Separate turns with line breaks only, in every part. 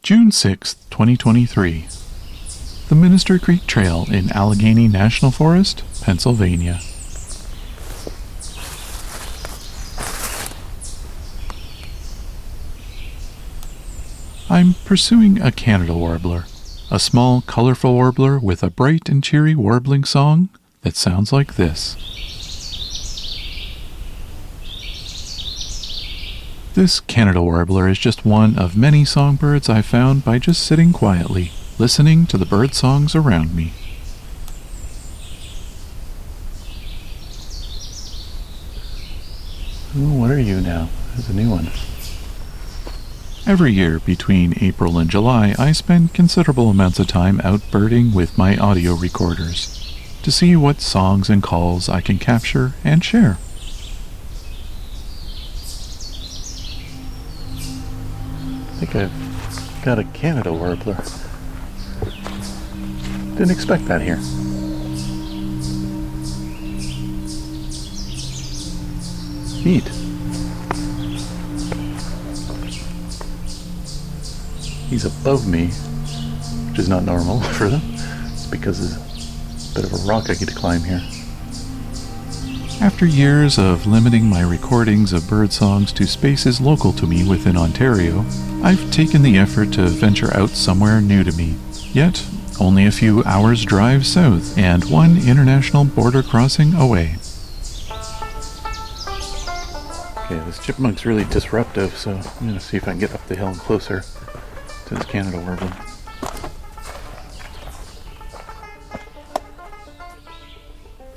June 6, 2023. The Minister Creek Trail in Allegheny National Forest, Pennsylvania. I'm pursuing a Canada warbler, a small, colorful warbler with a bright and cheery warbling song that sounds like this. This Canada warbler is just one of many songbirds I found by just sitting quietly, listening to the bird songs around me. Ooh, what are you now? There's a new one. Every year between April and July, I spend considerable amounts of time out birding with my audio recorders to see what songs and calls I can capture and share. I think I've got a Canada warbler. Didn't expect that here. Neat. He's above me, which is not normal for them. It's because there's a bit of a rock I get to climb here. After years of limiting my recordings of bird songs to spaces local to me within Ontario, I've taken the effort to venture out somewhere new to me, yet only a few hours drive south and one international border crossing away. Okay, this chipmunk's really disruptive, so I'm going to see if I can get up the hill and closer to this Canada warbler.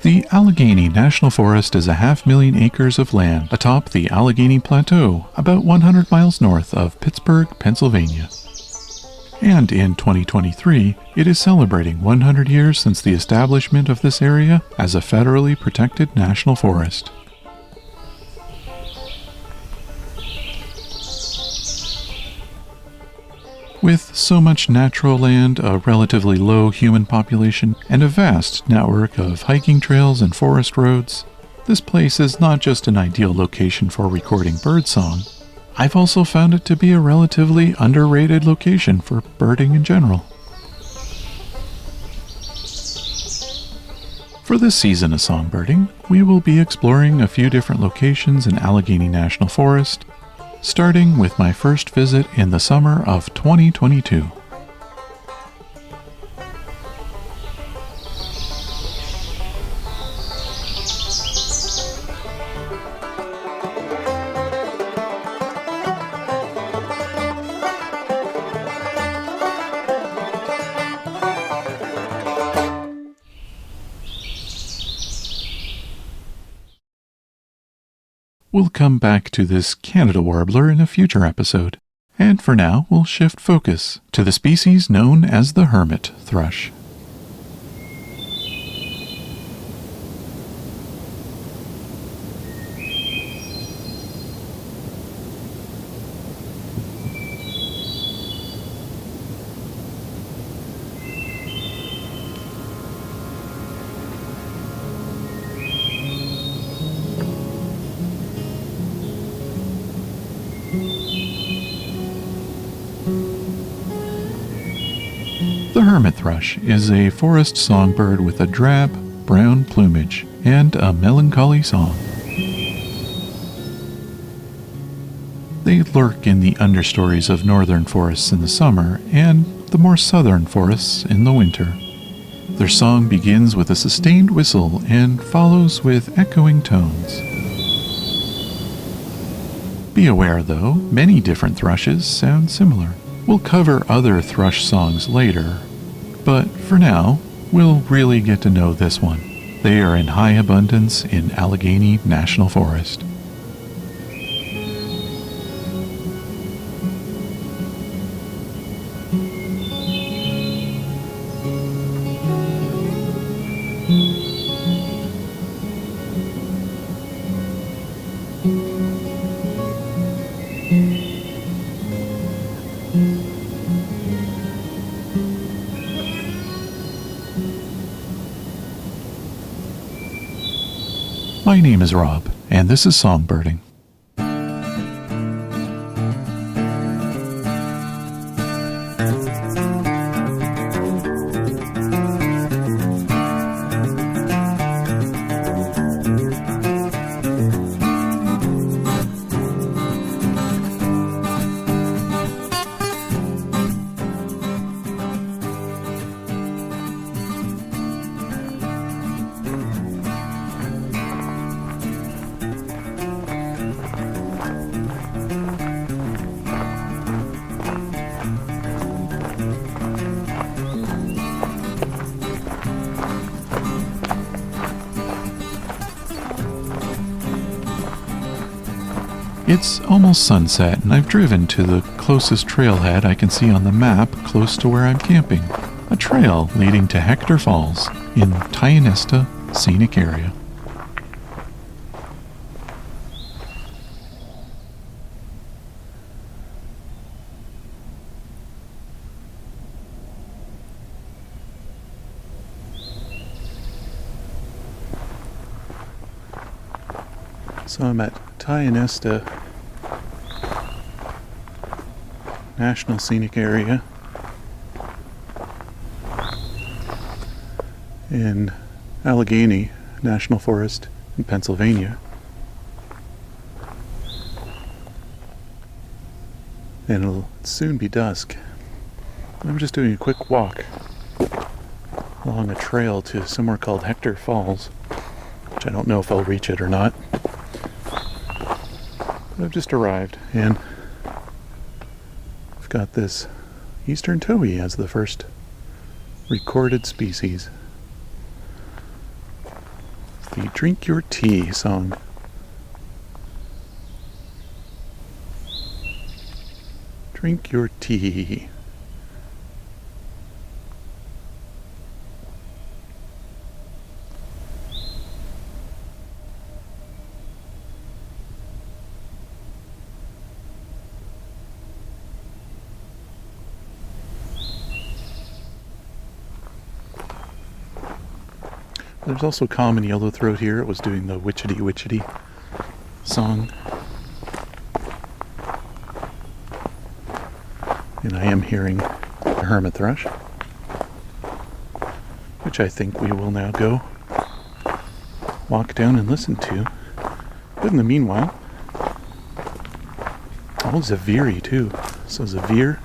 The Allegheny National Forest is a 500,000 acres of land atop the Allegheny Plateau, about 100 miles north of Pittsburgh, Pennsylvania. And in 2023, it is celebrating 100 years since the establishment of this area as a federally protected national forest. With so much natural land, a relatively low human population, and a vast network of hiking trails and forest roads, this place is not just an ideal location for recording birdsong. I've also found it to be a relatively underrated location for birding in general. For this season of Songbirding, we will be exploring a few different locations in Allegheny National Forest, starting with my first visit in the summer of 2022. We'll come back to this Canada warbler in a future episode, and for now we'll shift focus to the species known as the hermit thrush. The hermit thrush is a forest songbird with a drab, brown plumage and a melancholy song. They lurk in the understories of northern forests in the summer and the more southern forests in the winter. Their song begins with a sustained whistle and follows with echoing tones. Be aware, though, many different thrushes sound similar. We'll cover other thrush songs later, but for now, we'll really get to know this one. They are in high abundance in Allegheny National Forest. My name is Rob, and this is Songbirding. It's almost sunset, and I've driven to the closest trailhead I can see on the map close to where I'm camping. A trail leading to Hector Falls in Tionesta Scenic Area. So I'm at Tionesta National Scenic Area in Allegheny National Forest in Pennsylvania. And it'll soon be dusk. I'm just doing a quick walk along a trail to somewhere called Hector Falls, which I don't know if I'll reach it or not. But I've just arrived, and I've got this eastern towhee as the first recorded species. The Drink Your Tea song. Drink your tea. There's also common yellowthroat here. It was doing the witchetty witchetty song. And I am hearing the hermit thrush, which I think we will now go walk down and listen to. But in the meanwhile, oh, Zaviri too. So Zavir.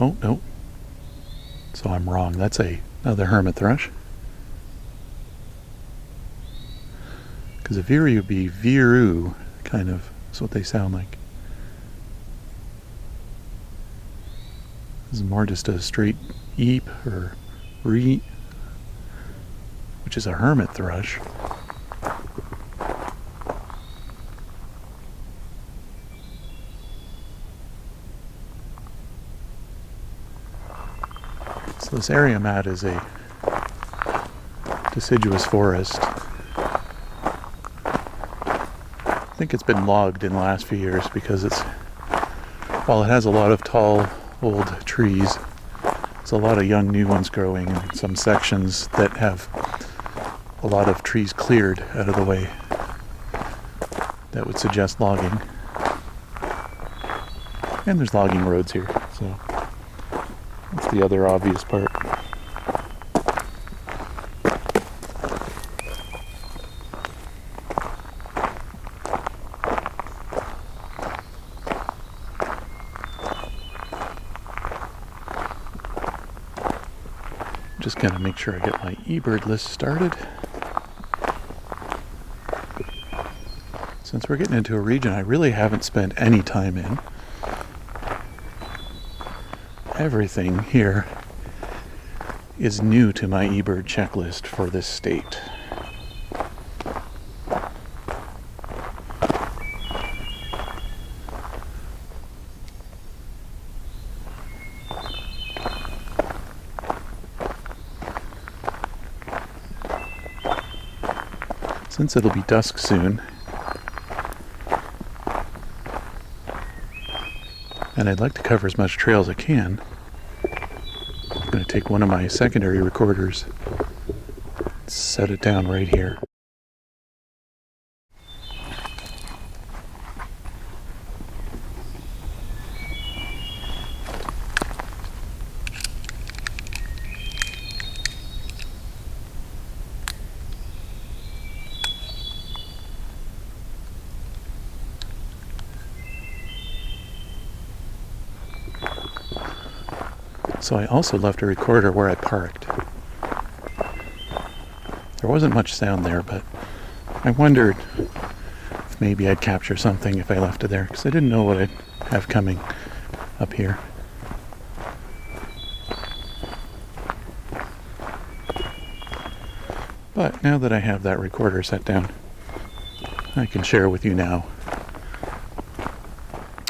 Oh, no. So I'm wrong. That's another hermit thrush. Because a Zaviri would be Viru, kind of. That's what they sound like. This is more just a straight eep or re, which is a hermit thrush. So this area I'm at is a deciduous forest. I think it's been logged in the last few years because while it has a lot of tall old trees, there's a lot of young new ones growing in some sections that have a lot of trees cleared out of the way that would suggest logging. And there's logging roads here, so that's the other obvious part. Just gonna make sure I get my eBird list started. Since we're getting into a region I really haven't spent any time in, everything here is new to my eBird checklist for this state. Since it'll be dusk soon, and I'd like to cover as much trail as I can, I'm going to take one of my secondary recorders, set it down right here. So I also left a recorder where I parked. There wasn't much sound there, but I wondered if maybe I'd capture something if I left it there, because I didn't know what I'd have coming up here. But now that I have that recorder set down, I can share with you now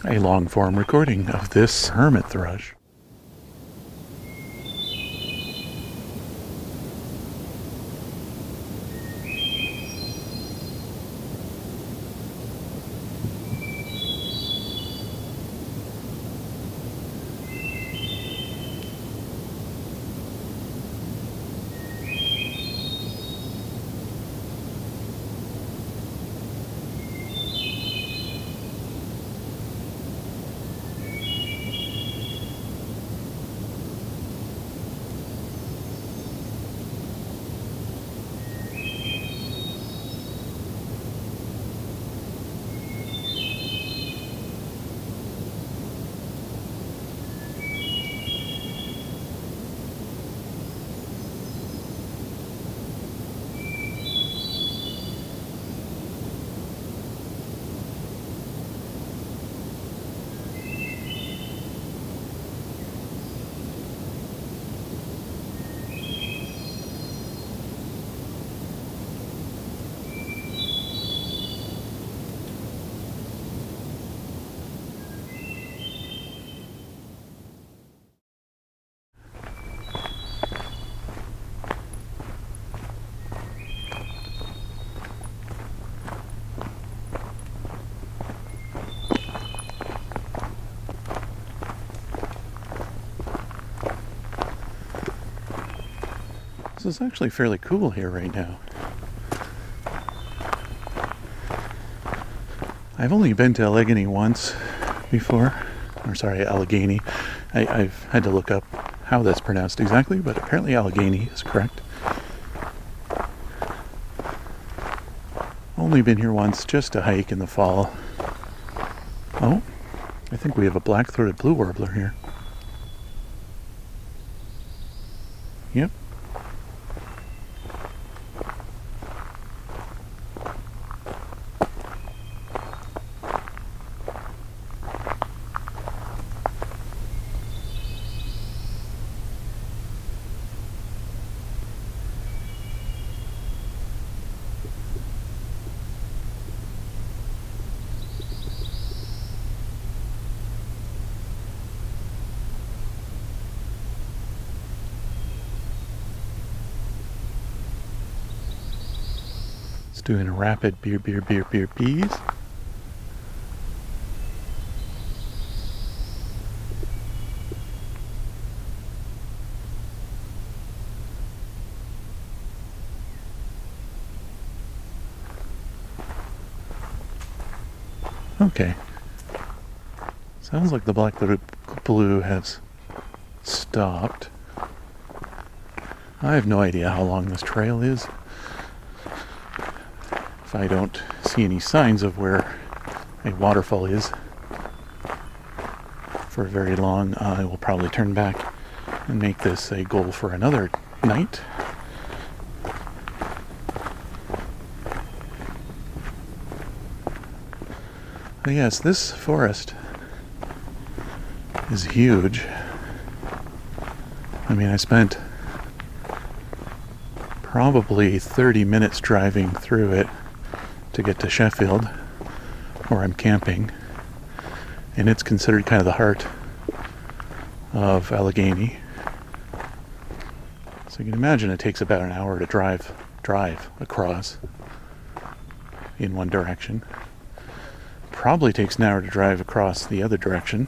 a long-form recording of this hermit thrush. This is actually fairly cool here right now. I've only been to Allegheny once before, or sorry, Allegheny. I've had to look up how that's pronounced exactly, but apparently Allegheny is correct. Only been here once, just to hike in the fall. Oh, I think we have a black-throated blue warbler here. Yep. Doing a rapid beer bees. Okay. Sounds like the black blue has stopped. I have no idea how long this trail is. If I don't see any signs of where a waterfall is for very long, I will probably turn back and make this a goal for another night. But yes, this forest is huge. I mean, I spent probably 30 minutes driving through it to get to Sheffield, where I'm camping, and it's considered kind of the heart of Allegheny. So you can imagine it takes about an hour to drive across in one direction. Probably takes an hour to drive across the other direction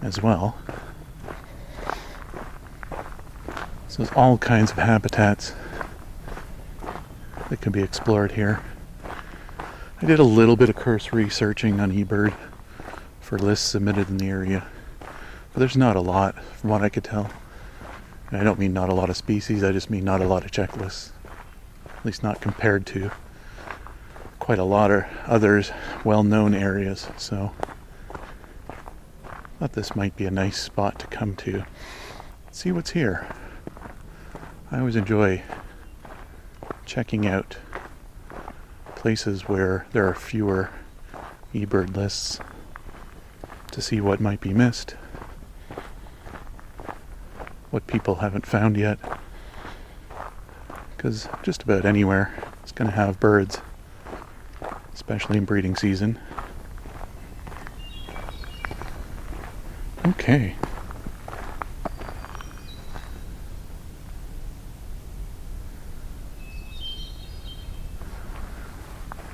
as well. So there's all kinds of habitats that can be explored here. I did a little bit of cursory searching on eBird for lists submitted in the area, but there's not a lot from what I could tell. And I don't mean not a lot of species, I just mean not a lot of checklists. At least not compared to quite a lot of others well-known areas. So I thought this might be a nice spot to come to see what's here. I always enjoy checking out places where there are fewer eBird lists to see what might be missed, what people haven't found yet, because just about anywhere is going to have birds, especially in breeding season. Okay.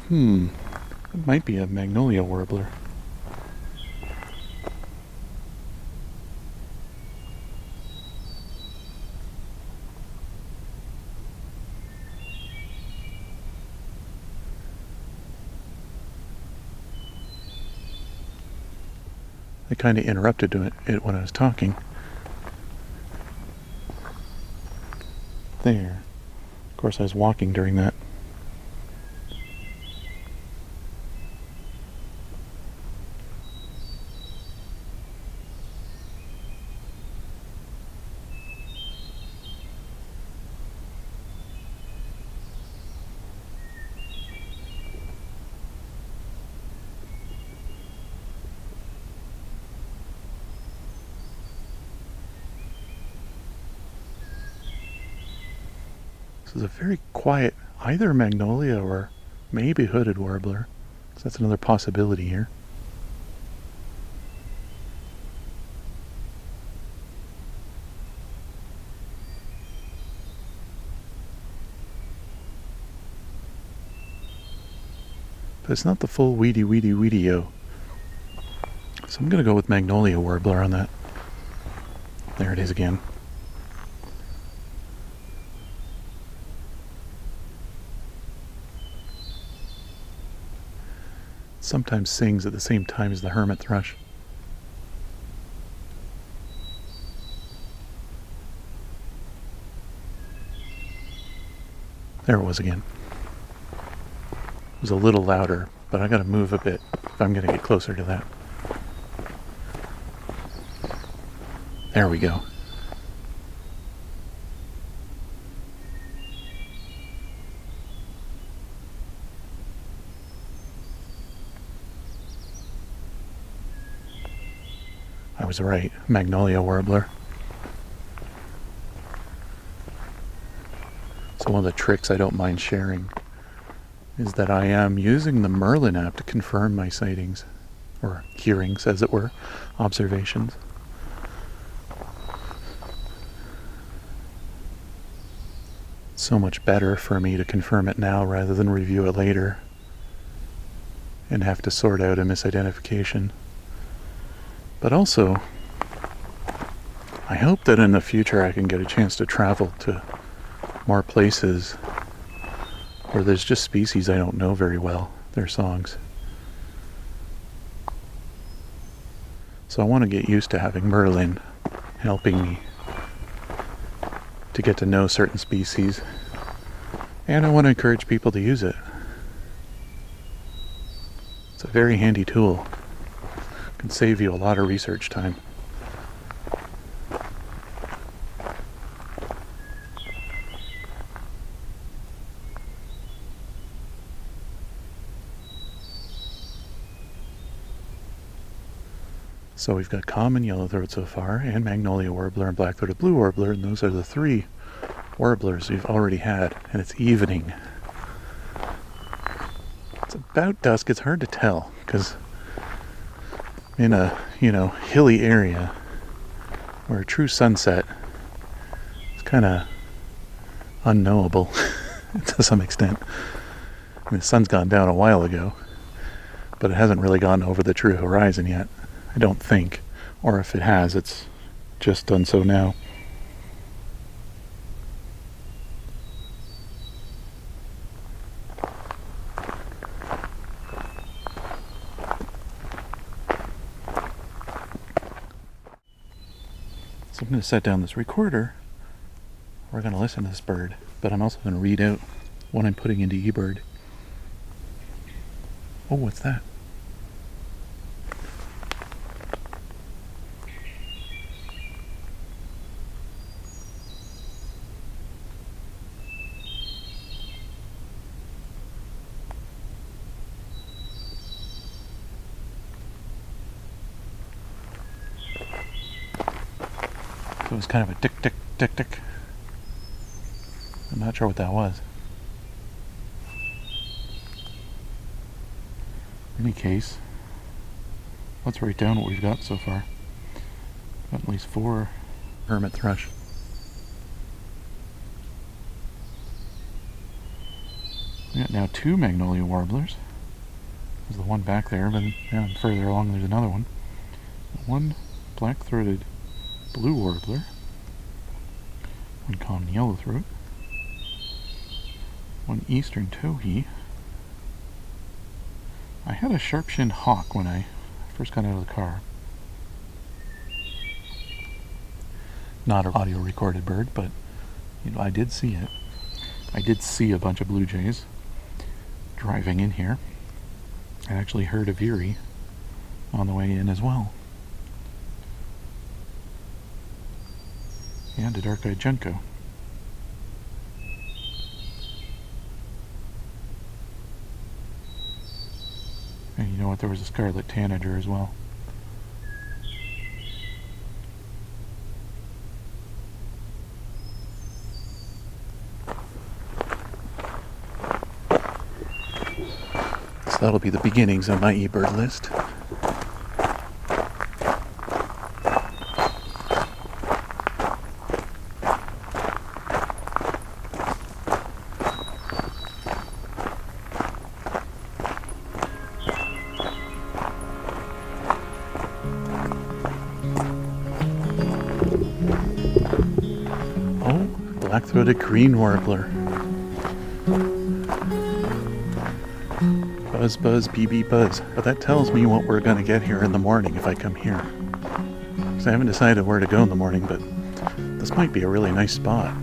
It might be a magnolia warbler. I kind of interrupted it when I was talking. There. Of course, I was walking during that. This is a very quiet, either magnolia or maybe hooded warbler. So that's another possibility here. But it's not the full weedy-o. So I'm going to go with magnolia warbler on that. There it is again. Sometimes sings at the same time as the hermit thrush. There it was again. It was a little louder, but I gotta move a bit if I'm gonna get closer to that. There we go. I was right, magnolia warbler. So one of the tricks I don't mind sharing is that I am using the Merlin app to confirm my sightings, or hearings as it were, observations. It's so much better for me to confirm it now rather than review it later and have to sort out a misidentification. But also, I hope that in the future I can get a chance to travel to more places where there's just species I don't know very well, their songs. So I want to get used to having Merlin helping me to get to know certain species, and I want to encourage people to use it. It's a very handy tool. Can save you a lot of research time. So we've got common yellowthroat so far, and magnolia warbler and black-throated blue warbler, and those are the three warblers we've already had, and it's evening. It's about dusk. It's hard to tell because in a, hilly area where a true sunset is kind of unknowable to some extent. I mean, the sun's gone down a while ago, but it hasn't really gone over the true horizon yet, I don't think. Or if it has, it's just done so now. So I'm going to set down this recorder. We're going to listen to this bird, but I'm also going to read out what I'm putting into eBird. Oh, what's that? So it was kind of a tick, tick, tick, tick. I'm not sure what that was. In any case, let's write down what we've got so far. Got at least 4 hermit thrush. We got now 2 magnolia warblers. There's the one back there, but yeah, further along there's another one. 1 black-throated blue warbler, 1 common yellow-throat, 1 eastern towhee. I had a sharp-shinned hawk when I first got out of the car. Not an audio recorded bird, but you know, I did see it. I did see a bunch of blue jays driving in here. I actually heard a veery on the way in as well. And a dark-eyed junco. And you know what, there was a scarlet tanager as well. So that'll be the beginnings of my eBird list. Black-throated green warbler. Buzz, buzz, BB buzz. But that tells me what we're going to get here in the morning if I come here. Because I haven't decided where to go in the morning, but this might be a really nice spot.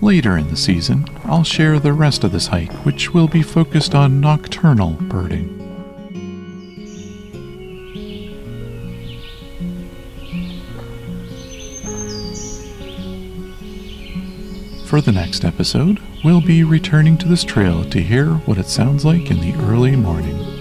Later in the season, I'll share the rest of this hike, which will be focused on nocturnal birding. For the next episode, we'll be returning to this trail to hear what it sounds like in the early morning.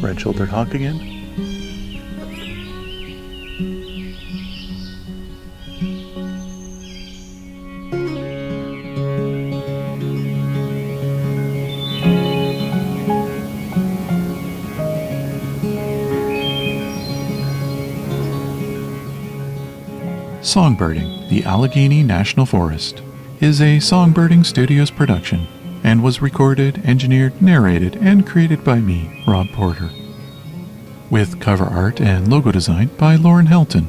Red-shouldered hawk again. Songbirding, the Allegheny National Forest, is a Songbirding Studios production and was recorded, engineered, narrated, and created by me, Rob Porter. With cover art and logo design by Lauren Helton,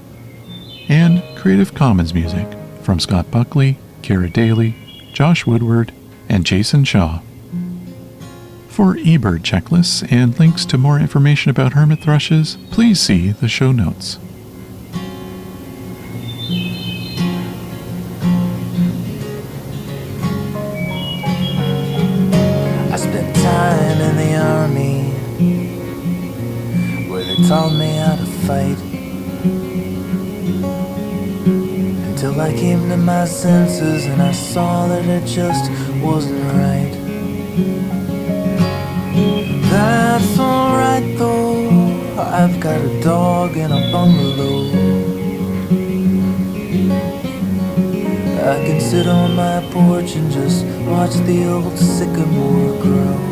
and Creative Commons music from Scott Buckley, Kara Daly, Josh Woodward, and Jason Shaw. For eBird checklists and links to more information about hermit thrushes, please see the show notes.
I spent time in the army where they taught me how to fight, until I came to my senses and I saw that it just wasn't right. That's alright though, I've got a dog and a bungalow. I can sit on my porch and just watch the old sycamore grow.